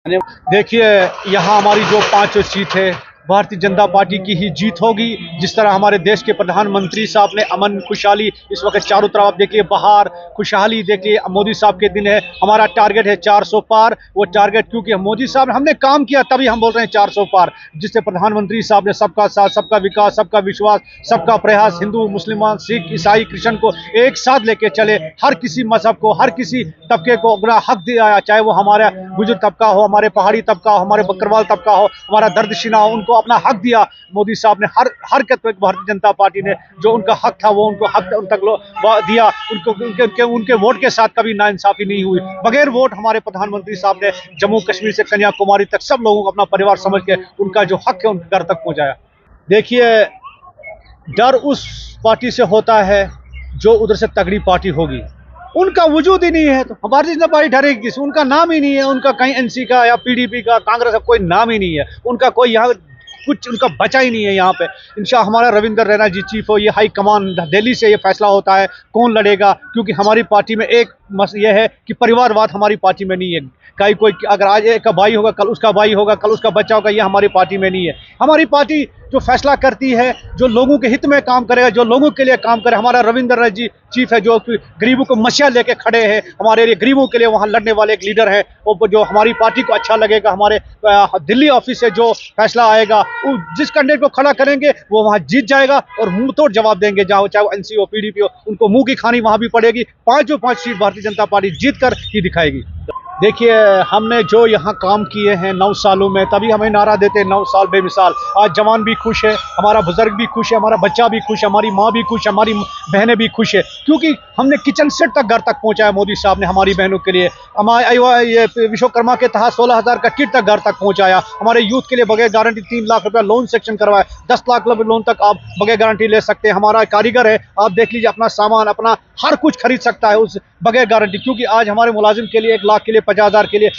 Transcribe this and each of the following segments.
देखिए, यहाँ हमारी जो 5 सीट है, भारतीय जनता पार्टी की ही जीत होगी। जिस तरह हमारे देश के प्रधानमंत्री साहब ने अमन खुशहाली, इस वक्त चारों तरफ आप देखिए बाहर खुशहाली, देखिए मोदी साहब के दिन है। हमारा टारगेट है 400 पार। वो टारगेट क्योंकि मोदी साहब हमने काम किया तभी हम बोल रहे हैं 400 पार। जिससे प्रधानमंत्री साहब ने सबका साथ, सबका विकास, सबका विश्वास, सबका प्रयास, हिंदू मुसलमान सिख ईसाई क्रिश्चियन को एक साथ लेके चले। हर किसी मजहब को, हर किसी तबके को अपना हक दिया, चाहे वो हमारा गुजर तबका हो, हमारे पहाड़ी तबका हो, हमारे बकरवाल तबका हो, हमारा दर्दशीना हो, उनको अपना हक दिया। मोदी साहब ने हर भारतीय जनता पार्टी ने जो उनका हक था वो उनको हक उन तक दिया। उनके वोट के साथ कभी नाइंसाफी नहीं हुई। बगैर वोट हमारे प्रधानमंत्री साहब ने जम्मू कश्मीर से कन्याकुमारी तक सब लोगों को अपना परिवार समझ के उनका जो हक है उनके घर तक पहुंचाया। देखिए, डर उस पार्टी से होता है जो उधर से तगड़ी पार्टी होगी। उनका वजूद ही नहीं है तो भारतीय जनता पार्टी डरेगी किसी? उनका नाम ही नहीं है। उनका कहीं एनसी का या पीडीपी का, कांग्रेस का कोई नाम ही नहीं है। उनका कोई यहाँ कुछ उनका बचा ही नहीं है यहाँ पे। इंशाअल्लाह हमारा रविंदर रैना जी चीफ हो, ये हाई कमान दिल्ली से ये फैसला होता है कौन लड़ेगा। क्योंकि हमारी पार्टी में एक ये है कि परिवारवाद हमारी पार्टी में नहीं है। कहीं कोई अगर आज एक का भाई होगा, कल उसका भाई होगा, कल उसका बच्चा होगा, ये हमारी पार्टी में नहीं है। हमारी पार्टी जो फैसला करती है, जो लोगों के हित में काम करेगा, जो लोगों के लिए काम करे। हमारा रविंदर रैना जी चीफ है जो गरीबों को मसीहा लेके खड़े हैं। हमारे लिए गरीबों के लिए वहाँ लड़ने वाले एक लीडर है। वो जो हमारी पार्टी को अच्छा लगेगा, हमारे दिल्ली ऑफिस से जो फैसला आएगा, जिस कैंडिडेट को खड़ा करेंगे वो वहाँ जीत जाएगा और मुंह तोड़ जवाब देंगे। चाहे वो एनसी हो, पीडीपी हो, उनको मुंह की खानी वहाँ भी पड़ेगी। 5 सीट भारतीय जनता पार्टी जीत कर ही दिखाएगी। देखिए, हमने जो यहाँ काम किए हैं 9 सालों में, तभी हमें नारा देते हैं 9 साल बेमिसाल। आज जवान भी खुश है, हमारा बुजुर्ग भी खुश है, हमारा बच्चा भी खुश है, हमारी माँ भी खुश है, हमारी बहनें भी खुश है। क्योंकि हमने किचन सेट तक घर तक पहुँचाया मोदी साहब ने हमारी बहनों के लिए। हमारे ये विश्वकर्मा के तहत 16,000 का किट तक घर तक पहुँचाया। हमारे यूथ के लिए बगैर गारंटी 3 लाख रुपया लोन सेक्शन करवाया। 10 लाख रुपये लोन तक आप बगैर गारंटी ले सकते हैं। हमारा कारीगर है, आप देख लीजिए, अपना सामान अपना हर कुछ खरीद सकता है उस बगैर गारंटी। क्योंकि आज हमारे मुलाजिम के लिए 1 लाख के लिए 50,000 के लिए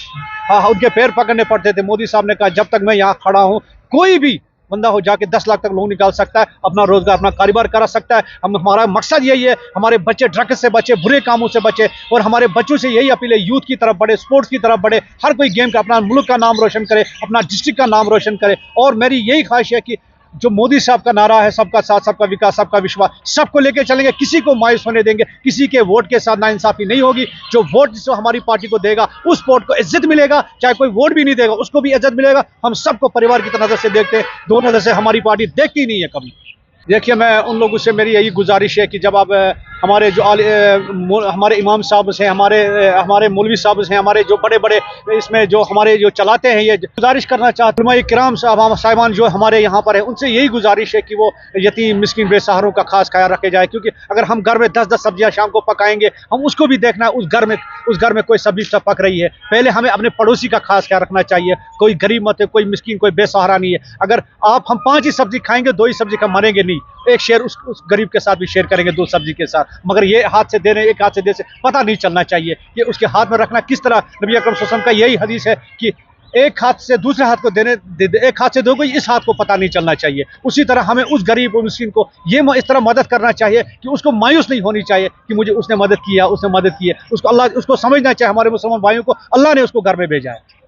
उनके पैर पकड़ने पड़ते थे। मोदी साहब ने कहा जब तक मैं यहाँ खड़ा हूँ कोई भी बंदा हो जाके 10 लाख तक लोन निकाल सकता है, अपना रोजगार, अपना कारोबार करा सकता है। हमारा मकसद यही है, हमारे बच्चे ड्रग्स से बचे, बुरे कामों से बचे। और हमारे बच्चों से यही अपील है, यूथ की तरफ बढ़े, स्पोर्ट्स की तरफ बढ़े, हर कोई गेम का अपना मुल्क का नाम रोशन करे, अपना डिस्ट्रिक्ट का नाम रोशन करे। और मेरी यही ख्वाहिश है कि जो मोदी साहब का नारा है, सबका साथ, सबका विकास, सबका विश्वास, सबको लेके चलेंगे, किसी को मायूस होने देंगे, किसी के वोट के साथ नाइंसाफी नहीं होगी। जो वोट जिसको हमारी पार्टी को देगा उस वोट को इज्जत मिलेगा, चाहे कोई वोट भी नहीं देगा उसको भी इज्जत मिलेगा। हम सबको परिवार की नजर से देखते हैं, 2 नजर से हमारी पार्टी देखती नहीं है कभी। देखिए, मैं उन लोगों से मेरी यही गुजारिश है कि जब आप हमारे जो हमारे इमाम साहब से, हमारे मौलवी साहब से, हमारे जो बड़े बड़े इसमें जो हमारे जो चलाते हैं, ये गुजारिश करना चाहते हैं किराम साहिबान जो हमारे यहाँ पर है, उनसे यही गुजारिश है कि वो यतीम मिस्किन बेसहारों का खास ख्याल रखे जाए। क्योंकि अगर हम घर में 10-10 सब्जियाँ शाम को पकाएंगे, हम उसको भी देखना है उस घर में कोई सब्जी सब पक रही है। पहले हमें अपने पड़ोसी का खास ख्याल रखना चाहिए। कोई गरीब मत है, कोई मिस्किन, कोई बेसहारा नहीं है। अगर हम 5 ही सब्जी खाएंगे, 2 ही सब्जी का मरेंगे नहीं। एक शेयर उस गरीब के साथ भी शेयर करेंगे 2 सब्जी के साथ। मगर ये हाथ से देने, एक हाथ से देने से पता नहीं चलना चाहिए। ये उसके हाथ में रखना किस तरह, नबी अकरम सल्लल्लाहु अलैहि वसल्लम का यही हदीस है कि एक हाथ से दूसरे हाथ को देने, एक हाथ से दोगे, इस हाथ को पता नहीं चलना चाहिए। उसी तरह हमें उस गरीब और मिस्किन को ये इस तरह मदद करना चाहिए कि उसको मायूस नहीं होनी चाहिए कि मुझे उसने मदद किया, उसने मदद की है। उसको समझना चाहिए हमारे मुसलमान भाइयों को अल्लाह ने उसको घर में भेजा है।